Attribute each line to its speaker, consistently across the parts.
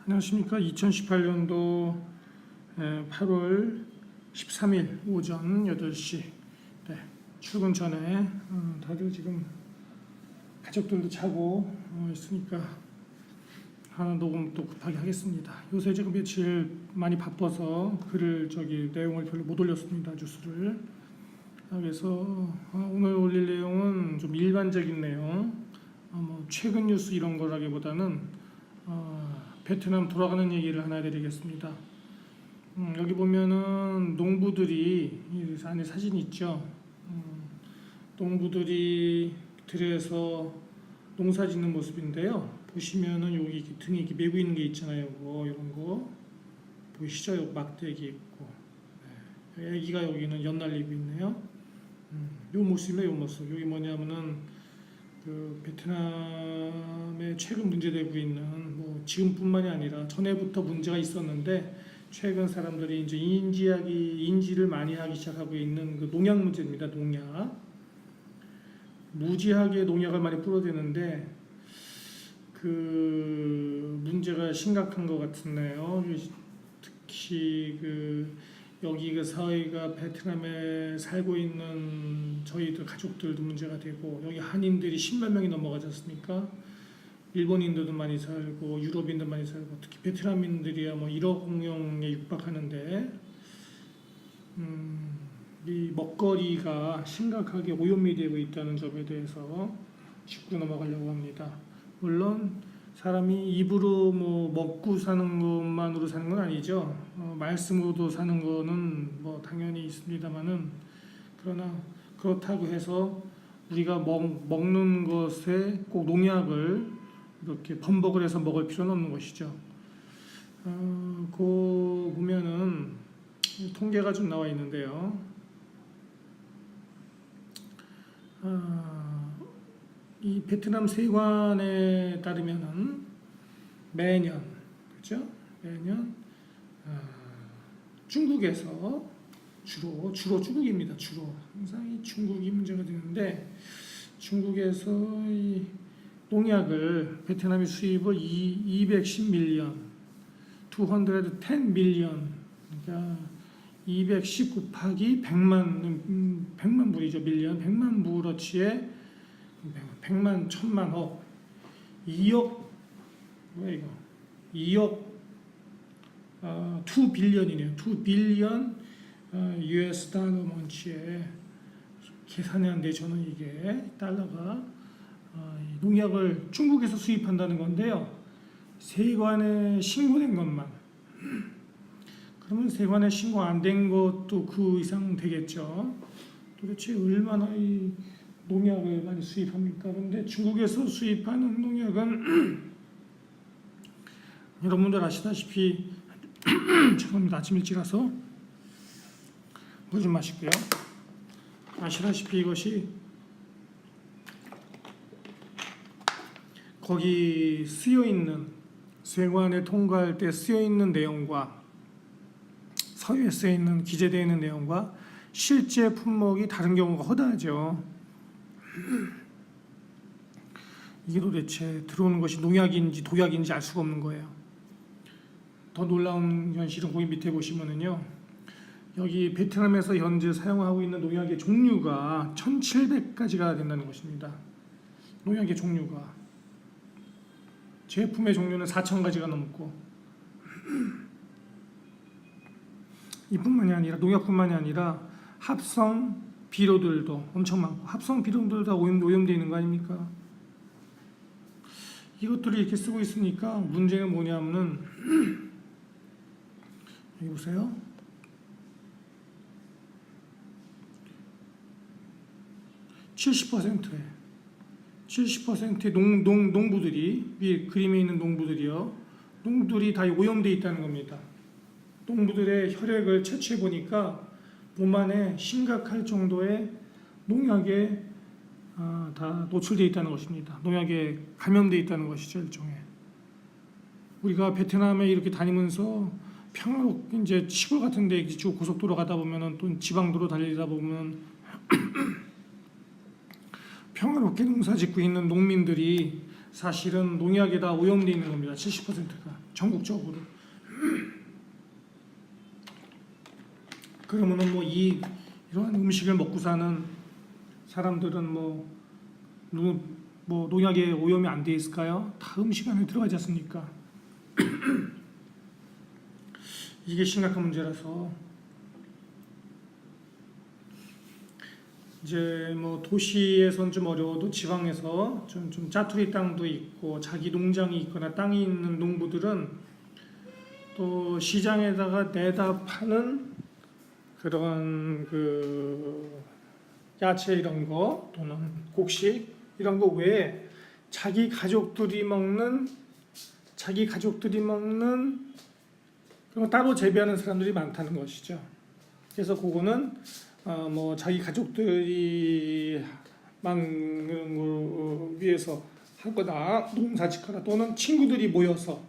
Speaker 1: 안녕하십니까. 2018년도 8월 13일 오전 8시 출근 전에 다들 지금 가족들도 자고 있으니까 하나 녹음 또 급하게 하겠습니다. 요새 지금 며칠 많이 바빠서 글을 내용을 별로 못 올렸습니다. 뉴스를. 그래서 오늘 올릴 내용은 좀 일반적인 내용, 최근 뉴스 이런 거라기보다는 베트남 돌아가는 얘기를 하나 드리겠습니다. 여기 보면은 농부들이 이 안에 사진 있죠. 농부들이 들에서 농사 짓는 모습인데요. 보시면은 여기 등에 이렇게 메고 있는 게 있잖아요. 이런 거 보이시죠? 여기 막대기 있고, 애기가 여기는 연날리고 있네요. 요 모습이에요. 요 모습. 여기 뭐냐면은 그 베트남에 최근 문제되고 있는 지금뿐만이 아니라 전에부터 문제가 있었는데 최근 사람들이 이제 인지를 많이 하기 시작하고 있는 그 농약 문제입니다. 농약. 무지하게 농약을 많이 뿌려대는데 그 문제가 심각한 것 같네요. 특히 여기 그 사회가 베트남에 살고 있는 저희들 가족들도 문제가 되고, 여기 한인들이 10만 명이 넘어가지 않습니까? 일본인들도 많이 살고 유럽인도 많이 살고, 특히 베트남인들이야 1억 명에 육박하는데 이 먹거리가 심각하게 오염이 되고 있다는 점에 대해서 짚고 넘어가려고 합니다. 물론 사람이 입으로 먹고 사는 것만으로 사는 건 아니죠. 말씀으로도 사는 거는 당연히 있습니다만은, 그러나 그렇다고 해서 우리가 먹는 것에 꼭 농약을 이렇게 번복을 해서 먹을 필요는 없는 것이죠. 그 보면은 통계가 좀 나와 있는데요. 이 베트남 세관에 따르면은 매년, 그렇죠? 매년 중국에서 주로 중국입니다. 주로 항상 이 중국이 문제가 되는데, 중국에서 이 농약을 베트남이 수입을 210 밀리언, 210 밀리언, 그러니까 210 곱하기 100만 불이죠. 밀리언, 100만 불어치에 100만, 1000만, 억, 2억, 뭐야 이거, 2억, 2 빌리언이네요. 2 빌리언 US 달러 먼치에 계산이 안 돼. 저는 이게 달러가 농약을 중국에서 수입한다는 건데요. 세관에 신고된 것만, 그러면 세관에 신고 안 된 것도 그 이상 되겠죠. 도대체 얼마나 이 농약을 많이 수입합니까? 그런데 중국에서 수입하는 농약은 여러분들 아시다시피 죄송합니다. 아침 일찍라서 물 좀 마시고요. 아시다시피 이것이 거기 쓰여있는, 세관에 통과할 때 쓰여있는 내용과 서류에 쓰여있는, 기재되어 있는 내용과 실제 품목이 다른 경우가 허다하죠. 이게 도대체 들어오는 것이 농약인지 독약인지 알 수가 없는 거예요. 더 놀라운 현실은 거기 밑에 보시면은요, 여기 베트남에서 현재 사용하고 있는 농약의 종류가 1700가지가 된다는 것입니다. 농약의 종류가, 제품의 종류는 4000가지가 넘고, 이뿐만이 아니라, 농약뿐만이 아니라 합성 비료들도 엄청 많고, 합성 비료들도 다 오염되어 있는 거 아닙니까? 이것들을 이렇게 쓰고 있으니까 문제가 뭐냐면은 여기 보세요. (70%의) 70%의 농부들이, 위에 그림에 있는 농부들이요, 농부들이 다 오염되어 있다는 겁니다. 농부들의 혈액을 채취해 보니까 몸 안에 심각할 정도의 농약에 다 노출되어 있다는 것입니다. 농약에 감염되어 있다는 것이죠, 일종의. 우리가 베트남에 이렇게 다니면서 평화롭게 이제 시골 같은데 쭉 고속도로 가다 보면은, 또 지방도로 달리다 보면 평화롭게 농사 짓고 있는 농민들이 사실은 농약에 다 오염되어 있는 겁니다. 70%가 전국적으로. 그러면은 뭐 이러한 음식을 먹고 사는 사람들은 뭐 농약에 오염이 안 돼 있을까요? 다 음식 안에 들어가지 않습니까? 이게 심각한 문제라서 이제 뭐 도시에선 좀 어려워도 지방에서 좀 짜투리 땅도 있고 자기 농장이 있거나 땅이 있는 농부들은 또 시장에다가 내다 파는 그런 그 야채 이런 거 또는 곡식 이런 거 외에 자기 가족들이 먹는 그런 거 따로 재배하는 사람들이 많다는 것이죠. 그래서 그거는 뭐 자기 가족들이 먹는 걸 위해서 하거나 농사짓거나 또는 친구들이 모여서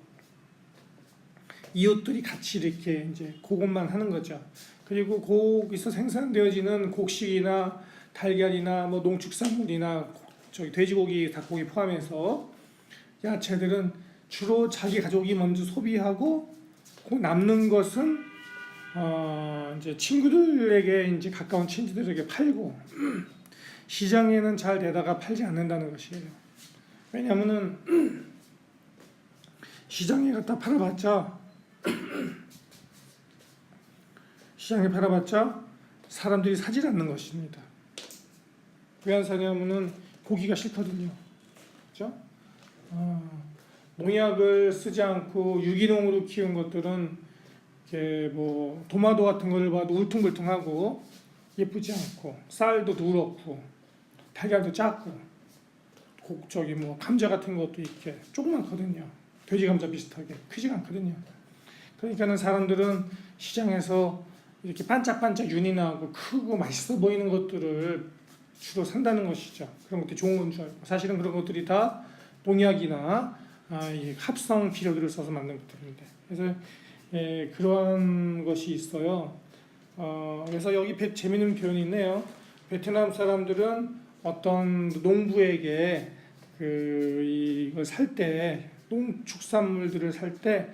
Speaker 1: 이웃들이 같이 이렇게 이제 그것만 하는 거죠. 그리고 거기서 생산되어지는 곡식이나 달걀이나 뭐 농축산물이나 저기 돼지고기, 닭고기 포함해서 야채들은 주로 자기 가족이 먼저 소비하고 그 남는 것은 이제 친구들에게 이제 가까운 친구들에게 팔고 시장에는 잘 되다가 팔지 않는다는 것이에요. 왜냐하면은 시장에 갖다 팔아봤자 사람들이 사질 않는 것입니다. 왜 안 사냐면은 고기가 싫거든요. 그렇죠? 농약을 쓰지 않고 유기농으로 키운 것들은 이렇게 뭐 도마도 같은 걸 봐도 울퉁불퉁하고 예쁘지 않고 쌀도 누렇고 달걀도 작고 저기 뭐 감자 같은 것도 이렇게 조그맣거든요. 돼지 감자 비슷하게 크지가 않거든요. 그러니까는 사람들은 시장에서 이렇게 반짝반짝 윤이 나고 크고 맛있어 보이는 것들을 주로 산다는 것이죠. 그런 것들이 좋은 건 줄 알고 사실은 그런 것들이 다 농약이나 이 합성 비료들을 써서 만든 것들인데 그래서 그러한 것이 있어요. 그래서 여기 재미있는 표현이 있네요. 베트남 사람들은 어떤 농부에게 이걸 살 때 농축산물들을 살 때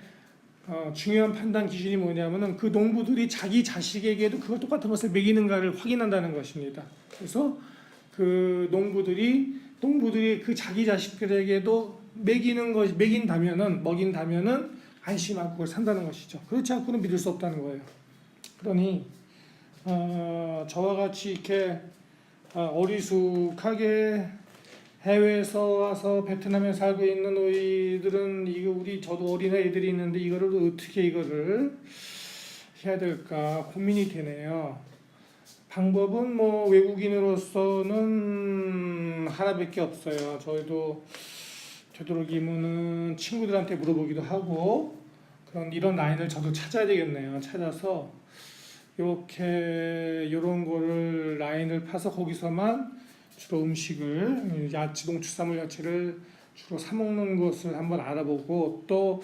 Speaker 1: 중요한 판단 기준이 뭐냐면은 그 농부들이 자기 자식에게도 그거 똑같은 것을 먹이는가를 확인한다는 것입니다. 그래서 그 농부들이 그 자기 자식들에게도 먹인다면은 안심하고 그걸 산다는 것이죠. 그렇지 않고는 믿을 수 없다는 거예요. 그러니 저와 같이 이렇게 어리숙하게 해외에서 와서 베트남에 살고 있는 우리들은 저도 어린 애들이 있는데 이거를 어떻게 이거를 해야 될까 고민이 되네요. 방법은 뭐 외국인으로서는 하나밖에 없어요. 저희도 되도록이면은 친구들한테 물어보기도 하고 이런 라인을 저도 찾아야 되겠네요. 찾아서 이런 거를 라인을 파서 거기서만 주로 음식을 농축산물 야채를 주로 사 먹는 것을 한번 알아보고 또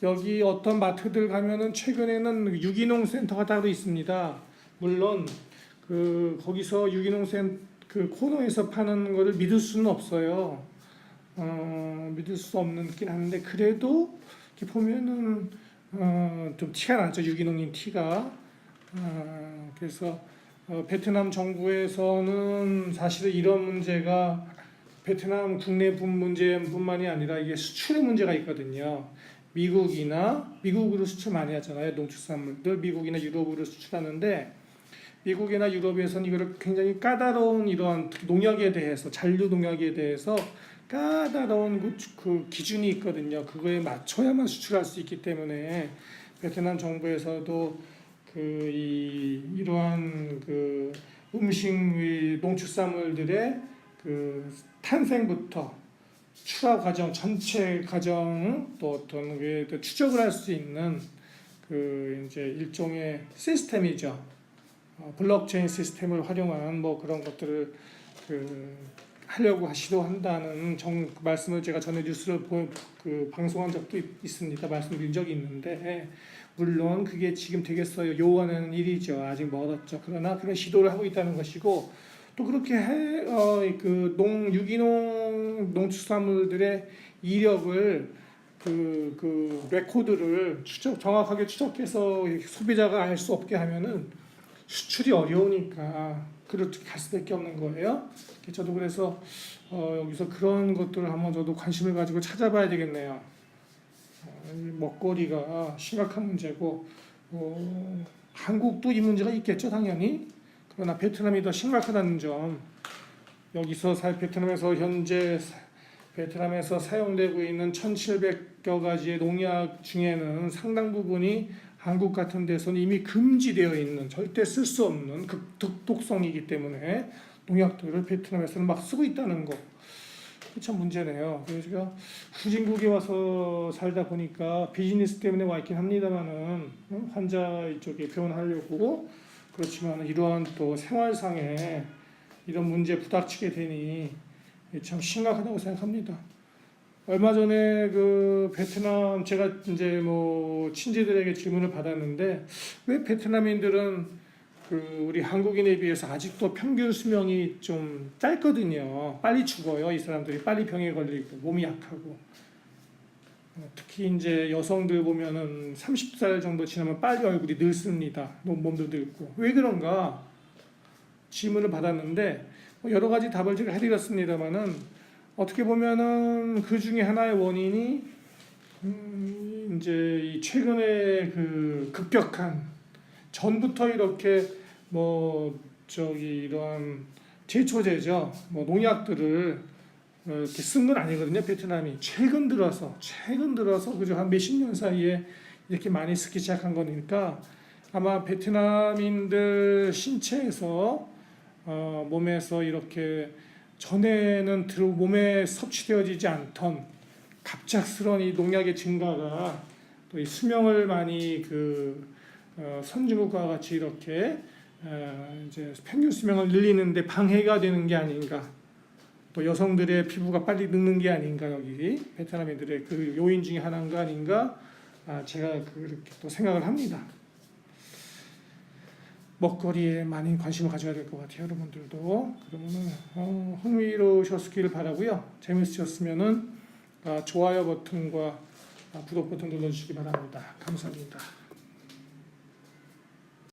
Speaker 1: 여기 어떤 마트들 가면은 최근에는 유기농 센터가 따로 있습니다. 물론 거기서 유기농 그 코너에서 파는 거를 믿을 수는 없어요. 믿을 수 없긴 한데 그래도 이렇게 보면은 좀 티가 나죠. 유기농인 티가. 그래서 베트남 정부에서는 사실은 이런 문제가 베트남 국내 문제뿐만이 아니라 이게 수출의 문제가 있거든요. 미국으로 수출 많이 하잖아요. 농축산물들 미국이나 유럽으로 수출하는데 미국이나 유럽에서는 이거를 굉장히 까다로운 이러한 농약에 대해서 잔류 농약에 대해서 까다로운 그 기준이 있거든요. 그거에 맞춰야만 수출할 수 있기 때문에 베트남 정부에서도 이러한 음식 농축산물들의 탄생부터 출하 과정 전체 과정 또 어떤 추적을 할 수 있는 이제 일종의 시스템이죠. 블록체인 시스템을 활용한 뭐 그런 것들을 하려고 시도한다는 말씀을 제가 전에 뉴스를 방송한 적도 있습니다. 말씀드린 적이 있는데 물론 그게 지금 되겠어요? 요원하는 일이죠. 아직 멀었죠. 그러나 그런 시도를 하고 있다는 것이고 또 그렇게 유기농 농축산물들의 이력을 레코드를 정확하게 추적해서 소비자가 알 수 없게 하면은 수출이 어려우니까 그렇게 갈 수밖에 없는 거예요. 저도 그래서 여기서 그런 것들을 한번 저도 관심을 가지고 찾아봐야 되겠네요. 먹거리가 심각한 문제고 한국도 이 문제가 있겠죠, 당연히. 그러나 베트남이 더 심각하다는 점, 여기서 베트남에서 현재 베트남에서 사용되고 있는 1,700여 가지의 농약 중에는 상당 부분이 한국 같은 데서는 이미 금지되어 있는, 절대 쓸 수 없는 극독성이기 때문에 농약들을 베트남에서는 막 쓰고 있다는 거. 참 문제네요. 그래서 제가 후진국에 와서 살다 보니까 비즈니스 때문에 와 있긴 합니다만은 환자 이쪽에 병원하려고, 그렇지만 이러한 또 생활상에 이런 문제에 부닥치게 되니 참 심각하다고 생각합니다. 얼마 전에 베트남, 제가 이제 친지들에게 질문을 받았는데, 왜 베트남인들은 우리 한국인에 비해서 아직도 평균 수명이 좀 짧거든요. 빨리 죽어요. 이 사람들이 빨리 병에 걸리고 몸이 약하고. 특히 이제 여성들 보면은 30살 정도 지나면 빨리 얼굴이 늙습니다. 몸도 늙고. 왜 그런가? 질문을 받았는데 여러 가지 답을 제가 해드렸습니다만은, 어떻게 보면은 그 중에 하나의 원인이 이제 이 최근에 급격한, 전부터 이렇게 이러한 제초제죠, 농약들을 이렇게 쓴 건 아니거든요. 베트남이 최근 들어서 그저 한 몇십 년 사이에 이렇게 많이 쓰기 시작한 거니까, 아마 베트남인들 신체에서 몸에서 이렇게 전에는 몸에 섭취되어지지 않던 갑작스러운 이 농약의 증가가 또 이 수명을 많이 선진국과 같이 이렇게 이제 평균 수명을 늘리는데 방해가 되는 게 아닌가, 또 여성들의 피부가 빨리 늙는 게 아닌가, 여기 베트남인들의 그 요인 중에 하나가 아닌가, 제가 그렇게 또 생각을 합니다. 먹거리에 많이 관심을 가져야 될 것 같아요, 여러분들도. 그러면은 흥미로우셨기를 바라고요. 재밌으셨으면은 좋아요 버튼과 구독 버튼 눌러주시기 바랍니다. 감사합니다.